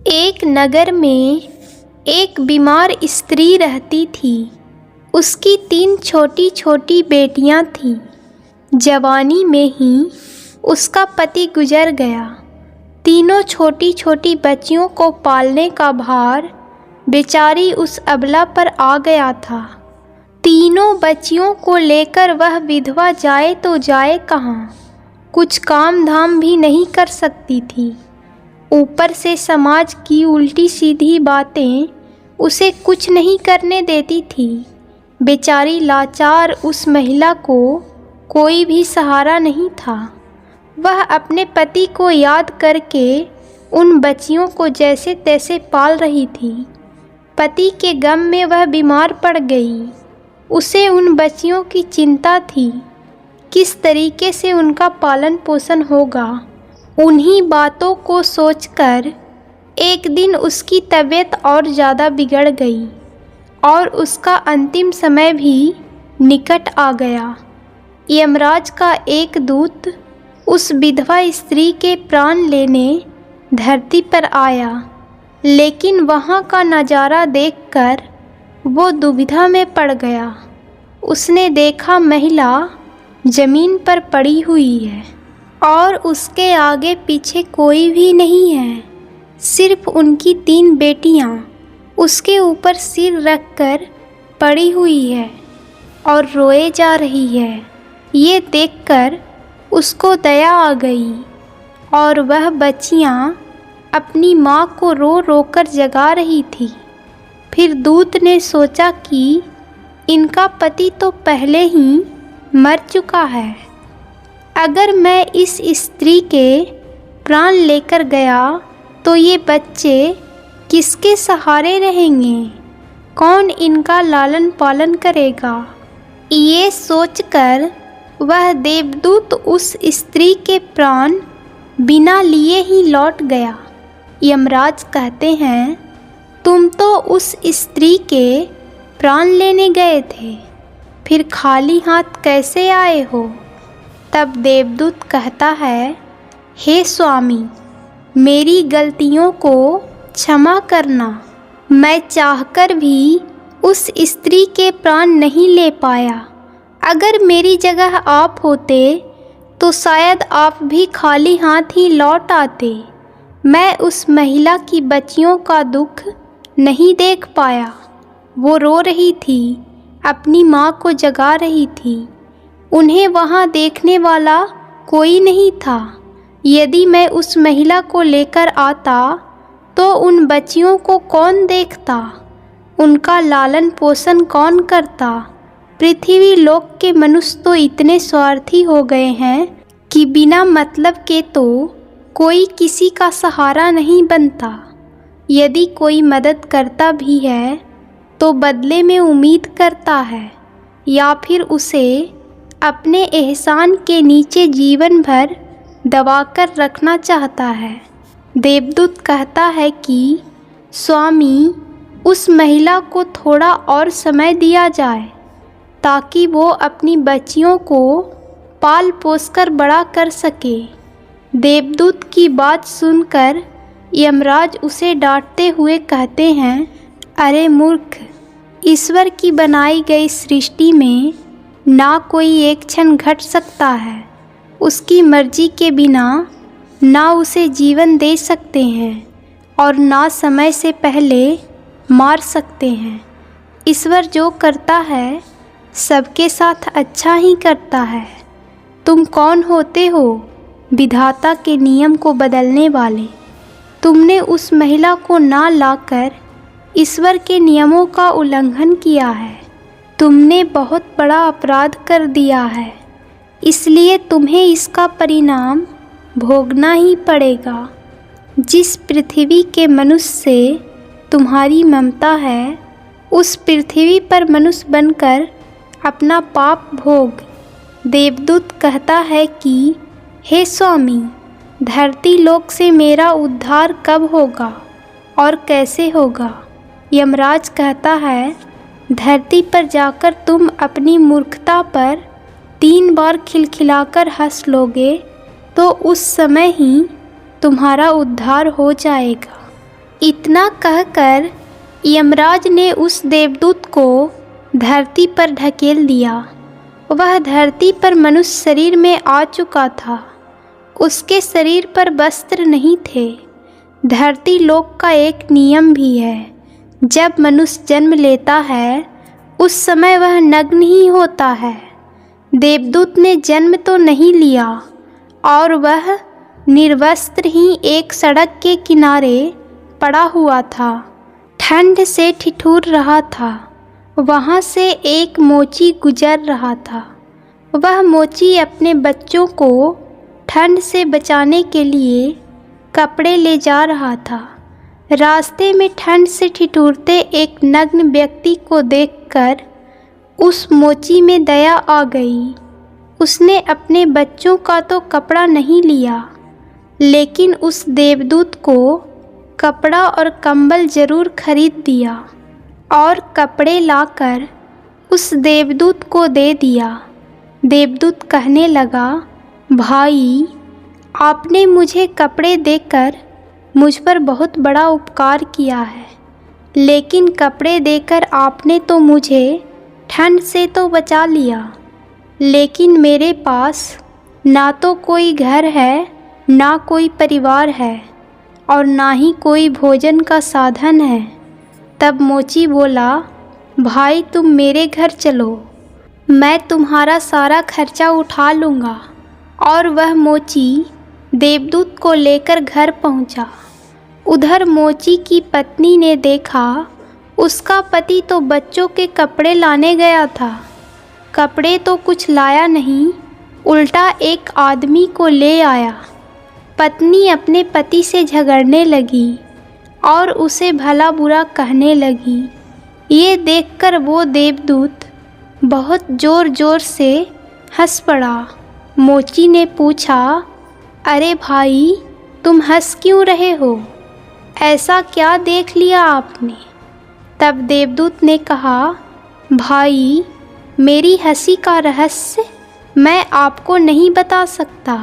एक नगर में एक बीमार स्त्री रहती थी। उसकी 3 छोटी छोटी बेटियां थीं। जवानी में ही उसका पति गुजर गया। तीनों छोटी छोटी बच्चियों को पालने का भार बेचारी उस अबला पर आ गया था। तीनों बच्चियों को लेकर वह विधवा जाए तो जाए कहाँ, कुछ काम धाम भी नहीं कर सकती थी। ऊपर से समाज की उल्टी सीधी बातें उसे कुछ नहीं करने देती थी। बेचारी लाचार उस महिला को कोई भी सहारा नहीं था। वह अपने पति को याद करके उन बच्चियों को जैसे तैसे पाल रही थी। पति के गम में वह बीमार पड़ गई। उसे उन बच्चियों की चिंता थी, किस तरीके से उनका पालन पोषण होगा। उन्हीं बातों को सोचकर एक दिन उसकी तबीयत और ज़्यादा बिगड़ गई और उसका अंतिम समय भी निकट आ गया। यमराज का एक दूत उस विधवा स्त्री के प्राण लेने धरती पर आया, लेकिन वहाँ का नज़ारा देखकर वो दुविधा में पड़ गया। उसने देखा महिला जमीन पर पड़ी हुई है और उसके आगे पीछे कोई भी नहीं है, सिर्फ उनकी 3 बेटियां उसके ऊपर सिर रखकर पड़ी हुई है और रोए जा रही है। ये देखकर उसको दया आ गई और वह बच्चियां अपनी माँ को रो रो कर जगा रही थी। फिर दूत ने सोचा कि इनका पति तो पहले ही मर चुका है। अगर मैं इस स्त्री के प्राण लेकर गया तो ये बच्चे किसके सहारे रहेंगे, कौन इनका लालन पालन करेगा। ये सोचकर वह देवदूत उस स्त्री के प्राण बिना लिए ही लौट गया। यमराज कहते हैं, तुम तो उस स्त्री के प्राण लेने गए थे, फिर खाली हाथ कैसे आए हो। तब देवदूत कहता है, हे स्वामी, मेरी गलतियों को क्षमा करना। मैं चाहकर भी उस स्त्री के प्राण नहीं ले पाया। अगर मेरी जगह आप होते तो शायद आप भी खाली हाथ ही लौट आते। मैं उस महिला की बच्चियों का दुख नहीं देख पाया। वो रो रही थी, अपनी माँ को जगा रही थी। उन्हें वहाँ देखने वाला कोई नहीं था। यदि मैं उस महिला को लेकर आता तो उन बच्चियों को कौन देखता, उनका लालन पोषण कौन करता। पृथ्वी लोक के मनुष्य तो इतने स्वार्थी हो गए हैं कि बिना मतलब के तो कोई किसी का सहारा नहीं बनता। यदि कोई मदद करता भी है तो बदले में उम्मीद करता है या फिर उसे अपने एहसान के नीचे जीवन भर दबाकर रखना चाहता है। देवदूत कहता है कि स्वामी, उस महिला को थोड़ा और समय दिया जाए ताकि वो अपनी बच्चियों को पाल पोस कर बड़ा कर सके। देवदूत की बात सुनकर यमराज उसे डांटते हुए कहते हैं, अरे मूर्ख, ईश्वर की बनाई गई सृष्टि में ना कोई एक क्षण घट सकता है। उसकी मर्जी के बिना ना उसे जीवन दे सकते हैं और ना समय से पहले मार सकते हैं। ईश्वर जो करता है सबके साथ अच्छा ही करता है। तुम कौन होते हो विधाता के नियम को बदलने वाले। तुमने उस महिला को ना लाकर ईश्वर के नियमों का उल्लंघन किया है। तुमने बहुत बड़ा अपराध कर दिया है, इसलिए तुम्हें इसका परिणाम भोगना ही पड़ेगा। जिस पृथ्वी के मनुष्य से तुम्हारी ममता है, उस पृथ्वी पर मनुष्य बनकर अपना पाप भोग। देवदूत कहता है कि हे स्वामी, धरती लोक से मेरा उद्धार कब होगा और कैसे होगा। यमराज कहता है, धरती पर जाकर तुम अपनी मूर्खता पर 3 बार खिलखिलाकर हंस लोगे तो उस समय ही तुम्हारा उद्धार हो जाएगा। इतना कहकर यमराज ने उस देवदूत को धरती पर ढकेल दिया। वह धरती पर मनुष्य शरीर में आ चुका था। उसके शरीर पर वस्त्र नहीं थे। धरती लोक का एक नियम भी है, जब मनुष्य जन्म लेता है उस समय वह नग्न ही होता है। देवदूत ने जन्म तो नहीं लिया और वह निर्वस्त्र ही एक सड़क के किनारे पड़ा हुआ था। ठंड से ठिठुर रहा था। वहाँ से एक मोची गुजर रहा था। वह मोची अपने बच्चों को ठंड से बचाने के लिए कपड़े ले जा रहा था। रास्ते में ठंड से ठिठुरते एक नग्न व्यक्ति को देखकर उस मोची में दया आ गई। उसने अपने बच्चों का तो कपड़ा नहीं लिया, लेकिन उस देवदूत को कपड़ा और कंबल जरूर खरीद दिया और कपड़े लाकर उस देवदूत को दे दिया। देवदूत कहने लगा, भाई, आपने मुझे कपड़े देकर मुझ पर बहुत बड़ा उपकार किया है, लेकिन कपड़े देकर आपने तो मुझे ठंड से तो बचा लिया, लेकिन मेरे पास ना तो कोई घर है, ना कोई परिवार है और ना ही कोई भोजन का साधन है। तब मोची बोला, भाई, तुम मेरे घर चलो, मैं तुम्हारा सारा खर्चा उठा लूँगा। और वह मोची देवदूत को लेकर घर पहुँचा। उधर मोची की पत्नी ने देखा उसका पति तो बच्चों के कपड़े लाने गया था। कपड़े तो कुछ लाया नहीं, उल्टा एक आदमी को ले आया। पत्नी अपने पति से झगड़ने लगी और उसे भला बुरा कहने लगी। ये देखकर वो देवदूत बहुत ज़ोर ज़ोर से हंस पड़ा। मोची ने पूछा, अरे भाई, तुम हंस क्यों रहे हो? ऐसा क्या देख लिया आपने? तब देवदूत ने कहा, भाई, मेरी हंसी का रहस्य मैं आपको नहीं बता सकता।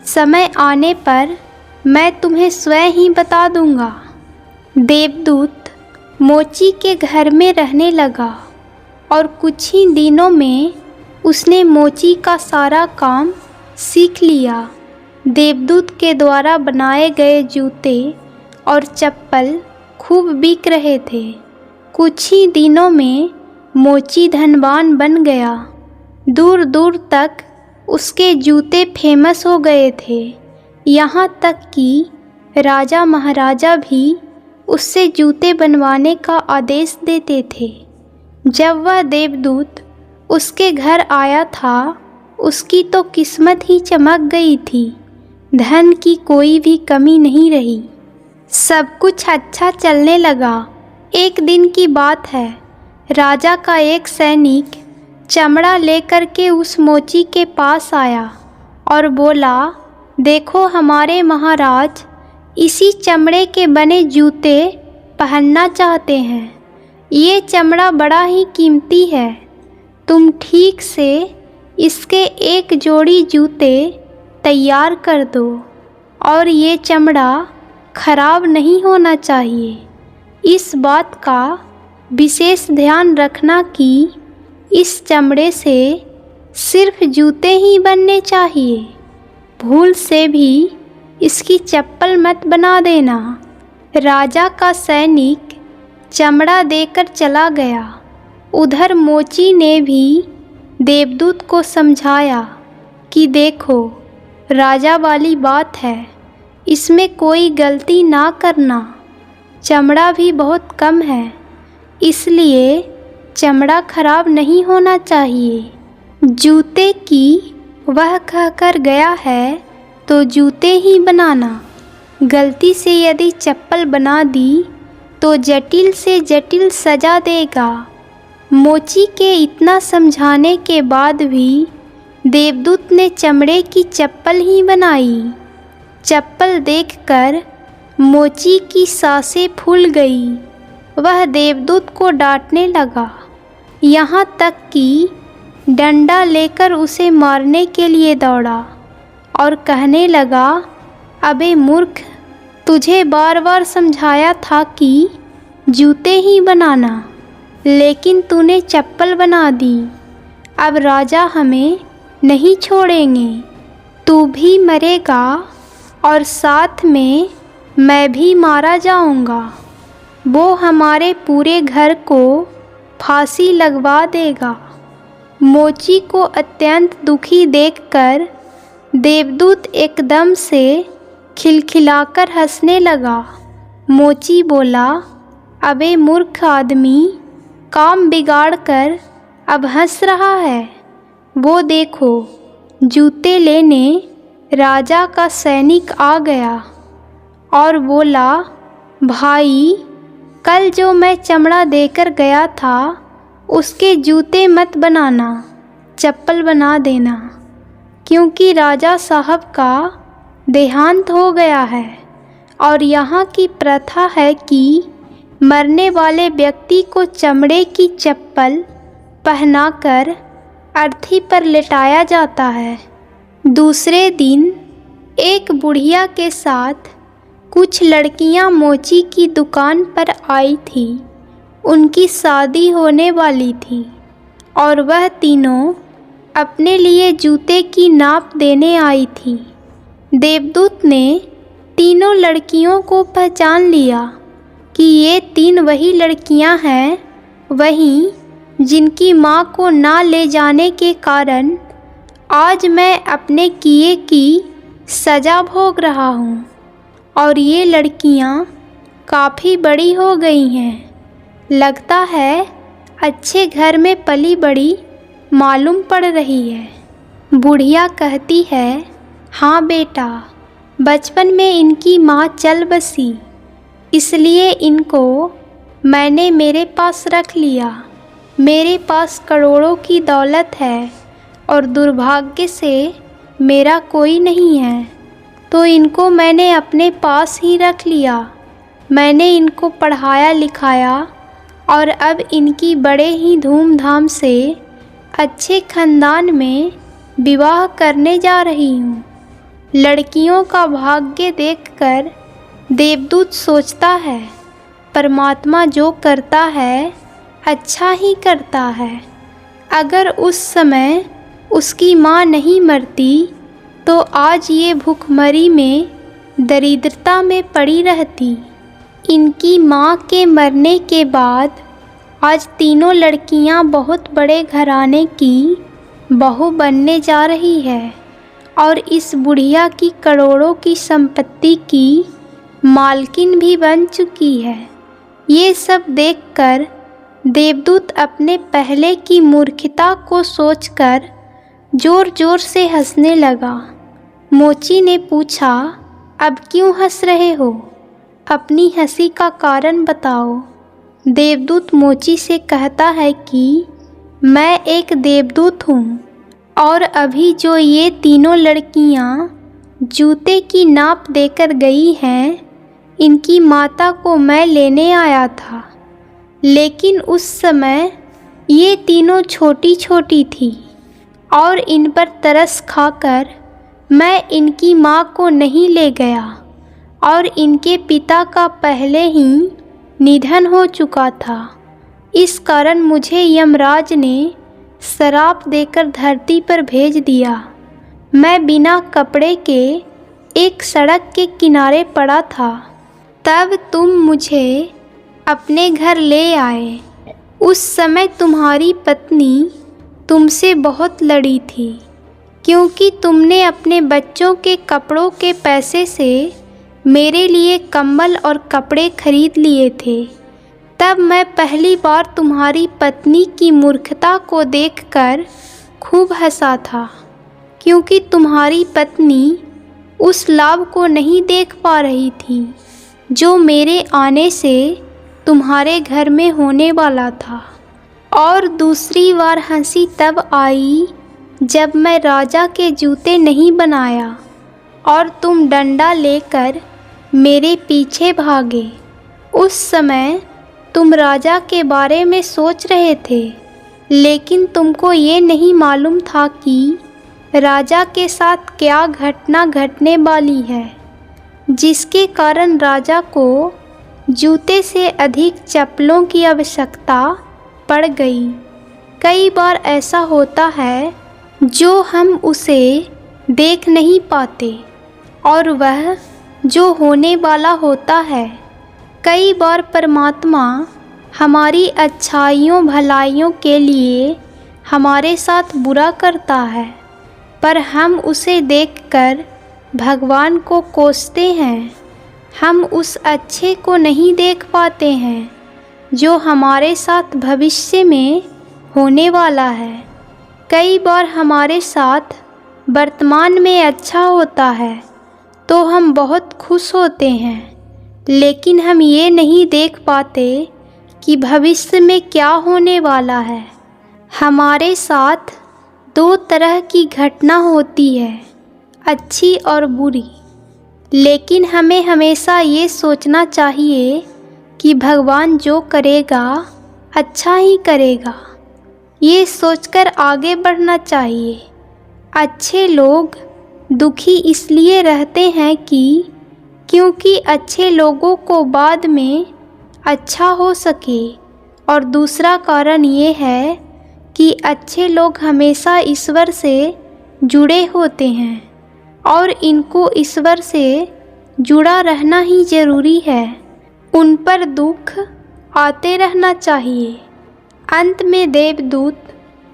समय आने पर मैं तुम्हें स्वयं ही बता दूंगा। देवदूत मोची के घर में रहने लगा और कुछ ही दिनों में उसने मोची का सारा काम सीख लिया। देवदूत के द्वारा बनाए गए जूते और चप्पल खूब बिक रहे थे। कुछ ही दिनों में मोची धनवान बन गया। दूर दूर तक उसके जूते फेमस हो गए थे। यहाँ तक कि राजा महाराजा भी उससे जूते बनवाने का आदेश देते थे। जब वह देवदूत उसके घर आया था, उसकी तो किस्मत ही चमक गई थी। धन की कोई भी कमी नहीं रही। सब कुछ अच्छा चलने लगा। एक दिन की बात है, राजा का एक सैनिक चमड़ा लेकर के उस मोची के पास आया और बोला, देखो, हमारे महाराज इसी चमड़े के बने जूते पहनना चाहते हैं। ये चमड़ा बड़ा ही कीमती है। तुम ठीक से इसके एक जोड़ी जूते तैयार कर दो और ये चमड़ा खराब नहीं होना चाहिए। इस बात का विशेष ध्यान रखना कि इस चमड़े से सिर्फ जूते ही बनने चाहिए। भूल से भी इसकी चप्पल मत बना देना। राजा का सैनिक चमड़ा देकर चला गया। उधर मोची ने भी देवदूत को समझाया कि देखो, राजा वाली बात है, इसमें कोई गलती ना करना। चमड़ा भी बहुत कम है, इसलिए चमड़ा खराब नहीं होना चाहिए। जूते की वह कहकर गया है तो जूते ही बनाना। गलती से यदि चप्पल बना दी तो जटिल से जटिल सजा देगा। मोची के इतना समझाने के बाद भी देवदूत ने चमड़े की चप्पल ही बनाई। चप्पल देखकर मोची की सांसें फूल गई। वह देवदूत को डांटने लगा, यहाँ तक कि डंडा लेकर उसे मारने के लिए दौड़ा और कहने लगा, अबे मूर्ख, तुझे बार बार समझाया था कि जूते ही बनाना, लेकिन तूने चप्पल बना दी। अब राजा हमें नहीं छोड़ेंगे, तू भी मरेगा और साथ में मैं भी मारा जाऊंगा। वो हमारे पूरे घर को फांसी लगवा देगा। मोची को अत्यंत दुखी देखकर देवदूत एकदम से खिलखिलाकर हंसने लगा। मोची बोला, अबे मूर्ख आदमी, काम बिगाड़ कर अब हंस रहा है। वो देखो, जूते लेने राजा का सैनिक आ गया और बोला, भाई, कल जो मैं चमड़ा देकर गया था उसके जूते मत बनाना, चप्पल बना देना, क्योंकि राजा साहब का देहांत हो गया है और यहाँ की प्रथा है कि मरने वाले व्यक्ति को चमड़े की चप्पल पहनाकर अर्थी पर लेटाया जाता है। दूसरे दिन एक बुढ़िया के साथ कुछ लड़कियां मोची की दुकान पर आई थी। उनकी शादी होने वाली थी और वह तीनों अपने लिए जूते की नाप देने आई थी। देवदूत ने तीनों लड़कियों को पहचान लिया कि ये तीन वही लड़कियां हैं, वहीं जिनकी माँ को ना ले जाने के कारण आज मैं अपने किए की सज़ा भोग रहा हूँ। और ये लड़कियाँ काफ़ी बड़ी हो गई हैं, लगता है अच्छे घर में पली बड़ी मालूम पड़ रही है। बुढ़िया कहती है, हाँ बेटा, बचपन में इनकी माँ चल बसी, इसलिए इनको मैंने मेरे पास रख लिया। मेरे पास करोड़ों की दौलत है और दुर्भाग्य से मेरा कोई नहीं है, तो इनको मैंने अपने पास ही रख लिया। मैंने इनको पढ़ाया लिखाया और अब इनकी बड़े ही धूमधाम से अच्छे खानदान में विवाह करने जा रही हूँ। लड़कियों का भाग्य देखकर देवदूत सोचता है, परमात्मा जो करता है अच्छा ही करता है। अगर उस समय उसकी माँ नहीं मरती तो आज ये भूखमरी में दरिद्रता में पड़ी रहती। इनकी माँ के मरने के बाद आज तीनों लड़कियाँ बहुत बड़े घराने की बहू बनने जा रही है और इस बुढ़िया की करोड़ों की संपत्ति की मालकिन भी बन चुकी है। ये सब देखकर देवदूत अपने पहले की मूर्खता को सोचकर ज़ोर ज़ोर से हंसने लगा। मोची ने पूछा, अब क्यों हंस रहे हो? अपनी हंसी का कारण बताओ। देवदूत मोची से कहता है कि मैं एक देवदूत हूँ और अभी जो ये तीनों लड़कियाँ जूते की नाप देकर गई हैं, इनकी माता को मैं लेने आया था, लेकिन उस समय ये तीनों छोटी छोटी थी और इन पर तरस खाकर मैं इनकी माँ को नहीं ले गया और इनके पिता का पहले ही निधन हो चुका था। इस कारण मुझे यमराज ने श्राप देकर धरती पर भेज दिया। मैं बिना कपड़े के एक सड़क के किनारे पड़ा था, तब तुम मुझे अपने घर ले आए। उस समय तुम्हारी पत्नी तुमसे बहुत लड़ी थी, क्योंकि तुमने अपने बच्चों के कपड़ों के पैसे से मेरे लिए कंबल और कपड़े खरीद लिए थे। तब मैं पहली बार तुम्हारी पत्नी की मूर्खता को देखकर खूब हंसा था, क्योंकि तुम्हारी पत्नी उस लाभ को नहीं देख पा रही थी जो मेरे आने से तुम्हारे घर में होने वाला था। और दूसरी बार हंसी तब आई जब मैं राजा के जूते नहीं बनाया और तुम डंडा लेकर मेरे पीछे भागे। उस समय तुम राजा के बारे में सोच रहे थे, लेकिन तुमको ये नहीं मालूम था कि राजा के साथ क्या घटना घटने वाली है। जिसके कारण राजा को जूते से अधिक चप्पलों की आवश्यकता पड़ गई। कई बार ऐसा होता है जो हम उसे देख नहीं पाते और वह जो होने वाला होता है। कई बार परमात्मा हमारी अच्छाइयों भलाइयों के लिए हमारे साथ बुरा करता है, पर हम उसे देखकर भगवान को कोसते हैं। हम उस अच्छे को नहीं देख पाते हैं जो हमारे साथ भविष्य में होने वाला है। कई बार हमारे साथ वर्तमान में अच्छा होता है तो हम बहुत खुश होते हैं, लेकिन हम ये नहीं देख पाते कि भविष्य में क्या होने वाला है। हमारे साथ दो तरह की घटना होती है, अच्छी और बुरी, लेकिन हमें हमेशा ये सोचना चाहिए कि भगवान जो करेगा अच्छा ही करेगा। ये सोचकर आगे बढ़ना चाहिए। अच्छे लोग दुखी इसलिए रहते हैं क्योंकि अच्छे लोगों को बाद में अच्छा हो सके, और दूसरा कारण ये है कि अच्छे लोग हमेशा ईश्वर से जुड़े होते हैं और इनको ईश्वर से जुड़ा रहना ही ज़रूरी है। उन पर दुख आते रहना चाहिए। अंत में देवदूत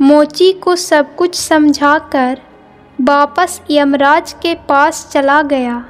मोची को सब कुछ समझाकर वापस यमराज के पास चला गया।